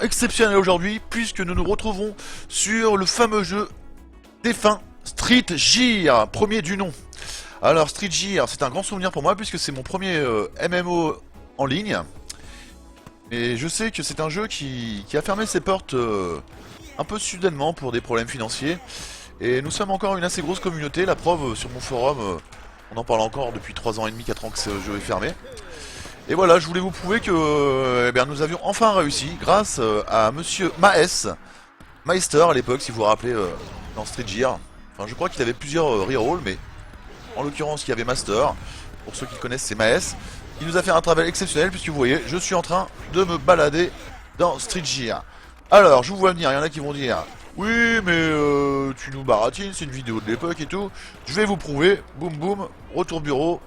Exceptionnel aujourd'hui puisque nous nous retrouvons sur le fameux jeu défunt Street Gear, premier du nom. Alors Street Gear, c'est un grand souvenir pour moi puisque c'est mon premier MMO en ligne. Et je sais que c'est un jeu qui a fermé ses portes un peu soudainement pour des problèmes financiers. Et nous sommes encore une assez grosse communauté, la preuve sur mon forum, on en parle encore depuis 3 ans et demi, 4 ans que ce jeu est fermé. Et voilà, je voulais vous prouver que nous avions enfin réussi grâce à monsieur Meister à l'époque, si vous vous rappelez, dans Street Gear. Enfin, je crois qu'il avait plusieurs rerolls, mais en l'occurrence, il y avait Master. Pour ceux qui le connaissent, c'est Maes. Il nous a fait un travail exceptionnel, puisque vous voyez, je suis en train de me balader dans Street Gear. Alors, je vous vois venir, il y en a qui vont dire oui, mais tu nous baratines, c'est une vidéo de l'époque et tout. Je vais vous prouver, boum boum, retour bureau.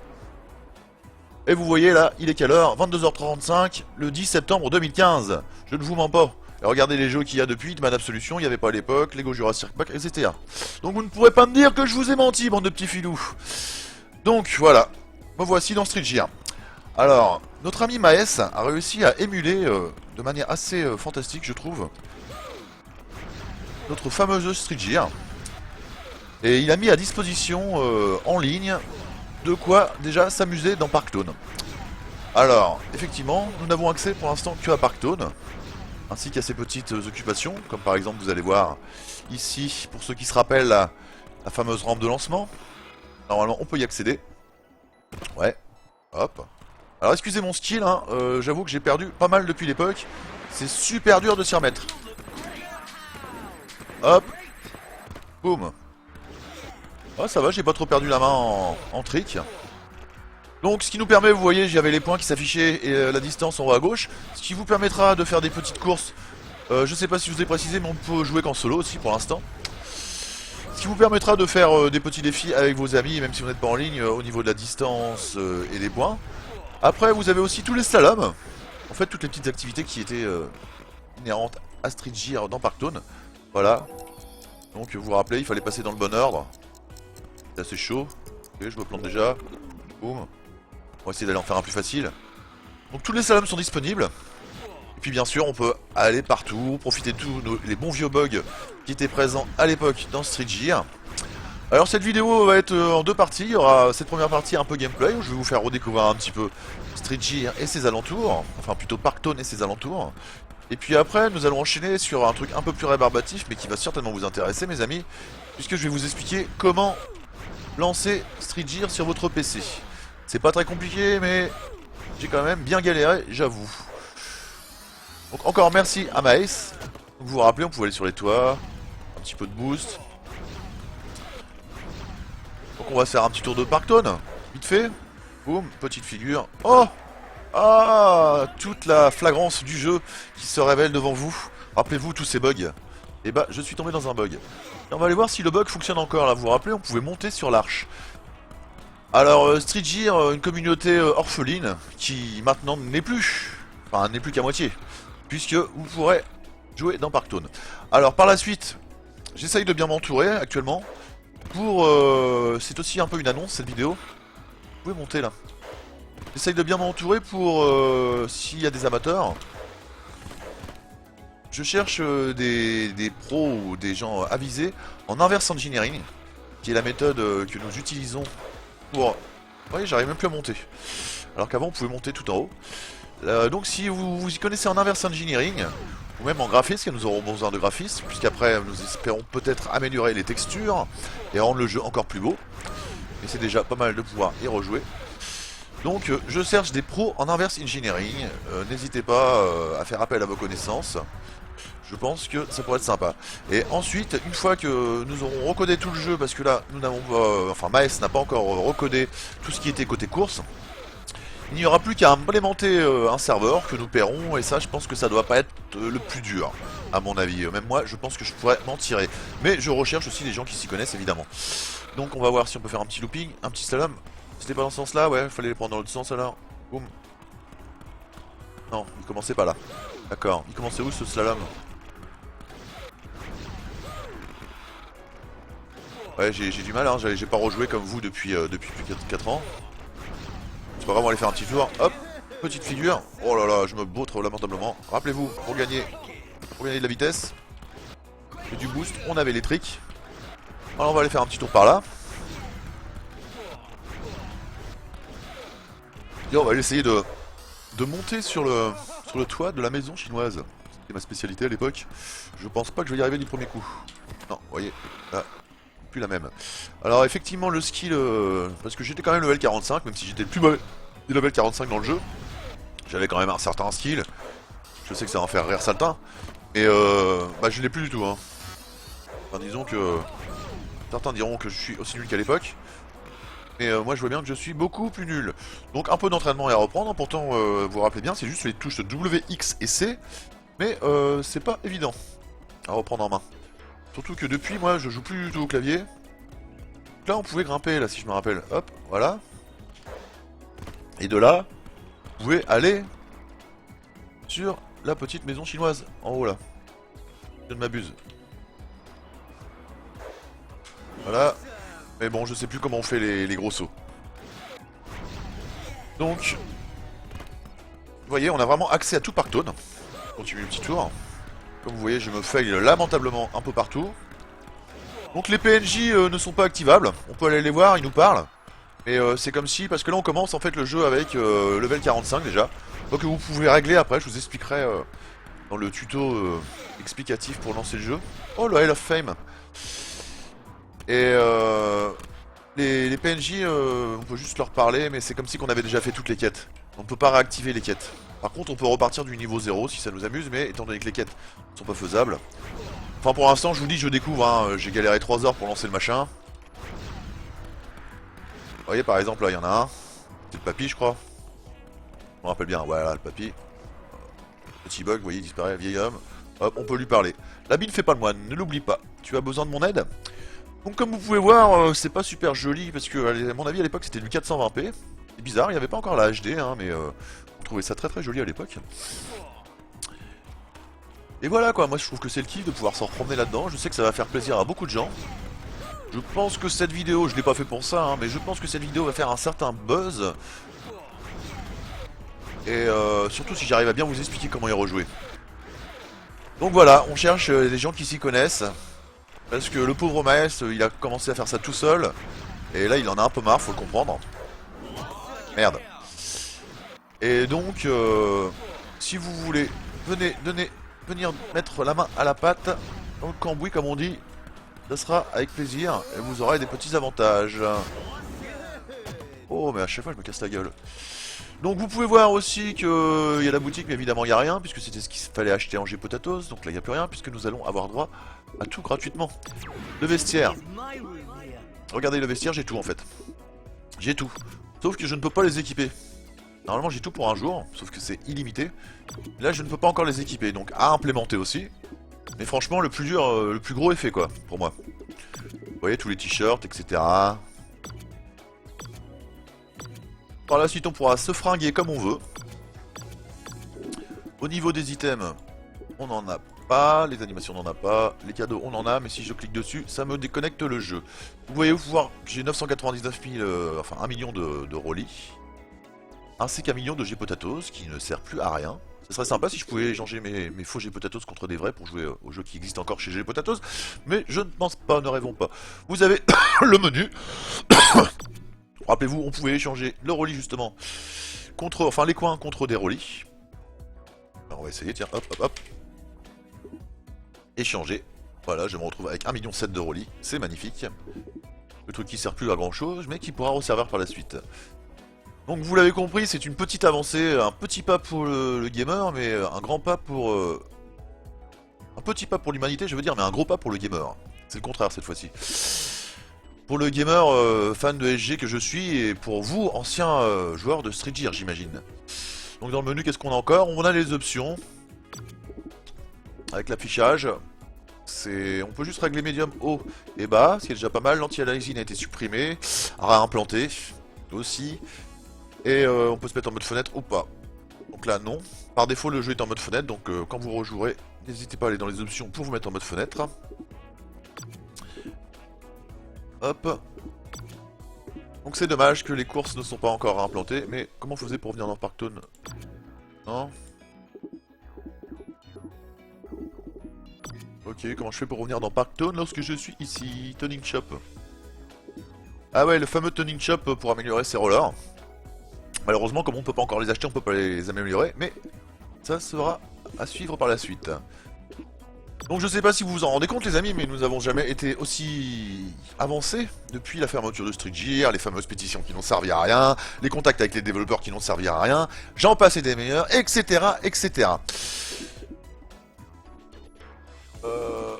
Et vous voyez là, il est quelle heure? 22h35, le 10 septembre 2015. Je ne vous mens pas. Et regardez les jeux qu'il y a depuis, Hitman Absolution, il n'y avait pas à l'époque, Lego Jurassic Park, etc. Donc vous ne pourrez pas me dire que je vous ai menti, bande de petits filous. Donc voilà, me voici dans Street Gear. Alors, notre ami Maes a réussi à émuler de manière assez fantastique, je trouve, notre fameuse Street Gear. Et il a mis à disposition en ligne de quoi déjà s'amuser dans Parktown. Alors, effectivement, nous n'avons accès pour l'instant que à Parktown, ainsi qu'à ces petites occupations, comme par exemple vous allez voir ici, pour ceux qui se rappellent, la fameuse rampe de lancement. Normalement on peut y accéder. Ouais, hop. Alors excusez mon skill, hein, j'avoue que j'ai perdu pas mal depuis l'époque. C'est super dur de s'y remettre. Hop. Boum. Oh ça va, j'ai pas trop perdu la main en trick. Donc ce qui nous permet, vous voyez, j'avais les points qui s'affichaient et la distance en haut à gauche. Ce qui vous permettra de faire des petites courses. Je sais pas si je vous ai précisé, mais on peut jouer qu'en solo aussi pour l'instant. Ce qui vous permettra de faire des petits défis avec vos amis, même si vous n'êtes pas en ligne, au niveau de la distance et des points. Après, vous avez aussi tous les slaloms. En fait, toutes les petites activités qui étaient inhérentes à Street Gear dans Parktown. Voilà. Donc vous vous rappelez, il fallait passer dans le bon ordre. C'est assez chaud. Ok, je me plante déjà. Boum. On va essayer d'aller en faire un plus facile. Donc tous les slaloms sont disponibles. Et puis bien sûr on peut aller partout, profiter de tous les bons vieux bugs qui étaient présents à l'époque dans Street Gear. Alors cette vidéo va être en deux parties. Il y aura cette première partie un peu gameplay où je vais vous faire redécouvrir un petit peu Street Gear et ses alentours. Enfin plutôt Parktown et ses alentours. Et puis après nous allons enchaîner sur un truc un peu plus rébarbatif mais qui va certainement vous intéresser mes amis. Puisque je vais vous expliquer comment lancer Street Gear sur votre PC. C'est pas très compliqué mais j'ai quand même bien galéré, j'avoue. Donc encore merci à Maes. Vous vous rappelez, on pouvait aller sur les toits. Un petit peu de boost. Donc on va faire un petit tour de Parktown. Vite fait. Boum, petite figure. Oh! Ah! Toute la flagrance du jeu qui se révèle devant vous. Rappelez-vous tous ces bugs. Et bah, je suis tombé dans un bug. Et on va aller voir si le bug fonctionne encore. Là, vous vous rappelez, on pouvait monter sur l'arche. Alors, Street Gear, une communauté orpheline qui maintenant n'est plus. Enfin, n'est plus qu'à moitié. Puisque vous pourrez jouer dans Parktown. Alors, par la suite, j'essaye de bien m'entourer actuellement. Pour... c'est aussi un peu une annonce cette vidéo. Vous pouvez monter là. J'essaye de bien m'entourer pour... s'il y a des amateurs. Je cherche des pros ou des gens avisés en inverse engineering. Qui est la méthode que nous utilisons pour... Oui, j'arrive même plus à monter. Alors qu'avant on pouvait monter tout en haut. Donc si vous y connaissez en inverse engineering, ou même en graphisme, car nous aurons besoin de graphisme, puisqu'après nous espérons peut-être améliorer les textures et rendre le jeu encore plus beau. Mais c'est déjà pas mal de pouvoir y rejouer. Donc je cherche des pros en inverse engineering. N'hésitez pas à faire appel à vos connaissances. Je pense que ça pourrait être sympa. Et ensuite, une fois que nous aurons recodé tout le jeu, parce que là, nous n'avons pas... enfin, Maes n'a pas encore recodé tout ce qui était côté course. Il n'y aura plus qu'à implémenter un serveur que nous paierons, et ça, je pense que ça doit pas être le plus dur, à mon avis. Même moi, je pense que je pourrais m'en tirer. Mais je recherche aussi des gens qui s'y connaissent, évidemment. Donc, on va voir si on peut faire un petit looping, un petit slalom. C'était pas dans ce sens-là, ouais, fallait les prendre dans l'autre sens alors. Boum. Non, il commençait pas là. D'accord, il commençait où ce slalom? Ouais, j'ai du mal, hein. J'ai pas rejoué comme vous depuis plus de 4 ans. C'est pas grave, on va aller faire un petit tour. Hop, petite figure. Oh là là, je me vautre lamentablement. Rappelez-vous, pour gagner, Pour gagner de la vitesse. Et du boost, on avait l'électrique. Alors on va aller faire un petit tour par là. Et on va essayer de monter sur le toit de la maison chinoise. C'était ma spécialité à l'époque. Je pense pas que je vais y arriver du premier coup. Non, vous voyez, là, plus la même. Alors effectivement le skill, parce que j'étais quand même level 45, même si j'étais le plus mauvais des level 45 dans le jeu. J'avais quand même un certain skill. Je sais que ça va en faire rire certains. Et bah je l'ai plus du tout hein. Enfin disons que certains diront que je suis aussi nul qu'à l'époque. Mais moi je vois bien que je suis beaucoup plus nul. Donc un peu d'entraînement est à reprendre. Pourtant vous vous rappelez bien, c'est juste les touches W, X et C. Mais c'est pas évident à reprendre en main. Surtout que depuis moi je joue plus du tout au clavier. Donc là on pouvait grimper là si je me rappelle. Hop, voilà. Et de là, vous pouvez aller sur la petite maison chinoise en haut là. Je ne m'abuse. Voilà. Mais bon, je sais plus comment on fait les gros sauts. Donc, vous voyez, on a vraiment accès à tout Parktown. On continue le petit tour. Comme vous voyez, je me fail lamentablement un peu partout. Donc les PNJ ne sont pas activables. On peut aller les voir, ils nous parlent. Mais c'est comme si, parce que là on commence en fait le jeu avec level 45 déjà. Donc vous pouvez régler après, je vous expliquerai dans le tuto explicatif pour lancer le jeu. Oh, le Hall of Fame. Et les PNJ, on peut juste leur parler, mais c'est comme si on avait déjà fait toutes les quêtes. On ne peut pas réactiver les quêtes. Par contre, on peut repartir du niveau 0 si ça nous amuse, mais étant donné que les quêtes ne sont pas faisables. Enfin, pour l'instant, je vous dis, je découvre, hein, j'ai galéré 3 heures pour lancer le machin. Vous voyez, par exemple, là, il y en a un. C'est le papy, je crois. Je me rappelle bien, voilà, le papy. Petit bug, vous voyez, il disparaît, vieil homme. Hop, on peut lui parler. L'habit ne fait pas le moine, ne l'oublie pas. Tu as besoin de mon aide? Donc comme vous pouvez voir, c'est pas super joli parce que à mon avis à l'époque c'était du 420p. C'est bizarre, il n'y avait pas encore la HD hein, mais on trouvait ça très très joli à l'époque. Et voilà quoi, moi je trouve que c'est le kiff de pouvoir s'en promener là-dedans. Je sais que ça va faire plaisir à beaucoup de gens. Je pense que cette vidéo, je l'ai pas fait pour ça, hein, mais je pense que cette vidéo va faire un certain buzz. Et surtout si j'arrive à bien vous expliquer comment y rejouer. Donc voilà, on cherche des gens qui s'y connaissent. Parce que le pauvre Maes, il a commencé à faire ça tout seul. Et là, il en a un peu marre, faut le comprendre. Merde. Et donc, si vous voulez, venir mettre la main à la pâte, dans le cambouis, comme on dit, ça sera avec plaisir. Et vous aurez des petits avantages. Oh, mais à chaque fois, je me casse la gueule. Donc, vous pouvez voir aussi qu'il y a la boutique, mais évidemment, il n'y a rien, puisque c'était ce qu'il fallait acheter en G-Potatoes. Donc là, il n'y a plus rien, puisque nous allons avoir droit à tout gratuitement. Le vestiaire. Regardez le vestiaire, j'ai tout en fait. J'ai tout. Sauf que je ne peux pas les équiper. Normalement j'ai tout pour un jour, sauf que c'est illimité. Là je ne peux pas encore les équiper, donc à implémenter aussi. Mais franchement le plus dur, le plus gros est fait quoi, pour moi. Vous voyez tous les t-shirts, etc. Par la suite on pourra se fringuer comme on veut. Au niveau des items, on n'en a pas, les animations on n'en a pas, les cadeaux on en a, mais si je clique dessus, ça me déconnecte le jeu. Vous voyez, vous voir que j'ai 999 000, enfin 1 million de Rolly, ainsi qu'un million de G-Potatoes qui ne sert plus à rien. Ce serait sympa si je pouvais échanger mes faux G-Potatoes contre des vrais pour jouer au jeu qui existe encore chez G-Potatoes, mais je ne pense pas, ne rêvons pas. Vous avez le menu. Rappelez-vous, on pouvait échanger le Rolly justement contre, enfin les coins contre des Rolly. Alors on va essayer, tiens, hop, hop, hop. Échanger. Voilà, je me retrouve avec 1,7 million de Rolly, c'est magnifique. Le truc qui sert plus à grand chose, mais qui pourra resservir par la suite. Donc vous l'avez compris, c'est une petite avancée, un petit pas pour le gamer, mais un grand pas pour... un petit pas pour l'humanité, je veux dire, mais un gros pas pour le gamer. C'est le contraire cette fois-ci. Pour le gamer fan de SG que je suis, et pour vous, anciens joueurs de Street Gear, j'imagine. Donc dans le menu, qu'est-ce qu'on a encore? On a les options. Avec l'affichage. On peut juste régler médium haut et bas, ce qui est déjà pas mal. L'anti-aliasing a été supprimé, réimplanté aussi. Et on peut se mettre en mode fenêtre ou pas. Donc là non. Par défaut le jeu est en mode fenêtre, donc quand vous rejouerez, n'hésitez pas à aller dans les options pour vous mettre en mode fenêtre. Hop. Donc c'est dommage que les courses ne sont pas encore implantées, mais comment vous faisiez pour venir dans Parktown? Non. Ok, comment je fais pour revenir dans Parktown lorsque je suis ici? Tuning Shop. Ah ouais, le fameux Tuning Shop pour améliorer ses rollers. Malheureusement, comme on peut pas encore les acheter, on peut pas les améliorer, mais ça sera à suivre par la suite. Donc je sais pas si vous vous en rendez compte les amis, mais nous avons jamais été aussi avancés depuis la fermeture de Street Gear, les fameuses pétitions qui n'ont servi à rien, les contacts avec les développeurs qui n'ont servi à rien, j'en passe et des meilleurs, etc. etc.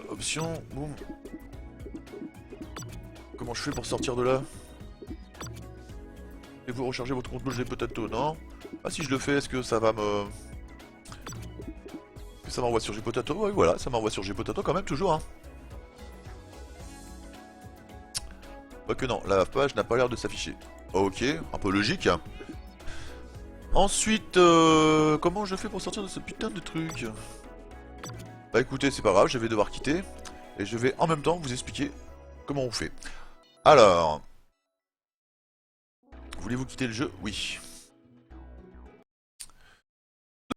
Option, boum. Comment je fais pour sortir de là? Et vous rechargez votre compte G Potato, non? Ah si je le fais, est-ce que ça va me... Ça m'envoie sur Gpotato, oui voilà, ça m'envoie sur Gpotato quand même, toujours hein. Pas que non, la page n'a pas l'air de s'afficher. Ok, un peu logique. Ensuite, comment je fais pour sortir de ce putain de truc? Bah écoutez, c'est pas grave, je vais devoir quitter. Et je vais en même temps vous expliquer comment on fait. Alors... Voulez-vous quitter le jeu? Oui.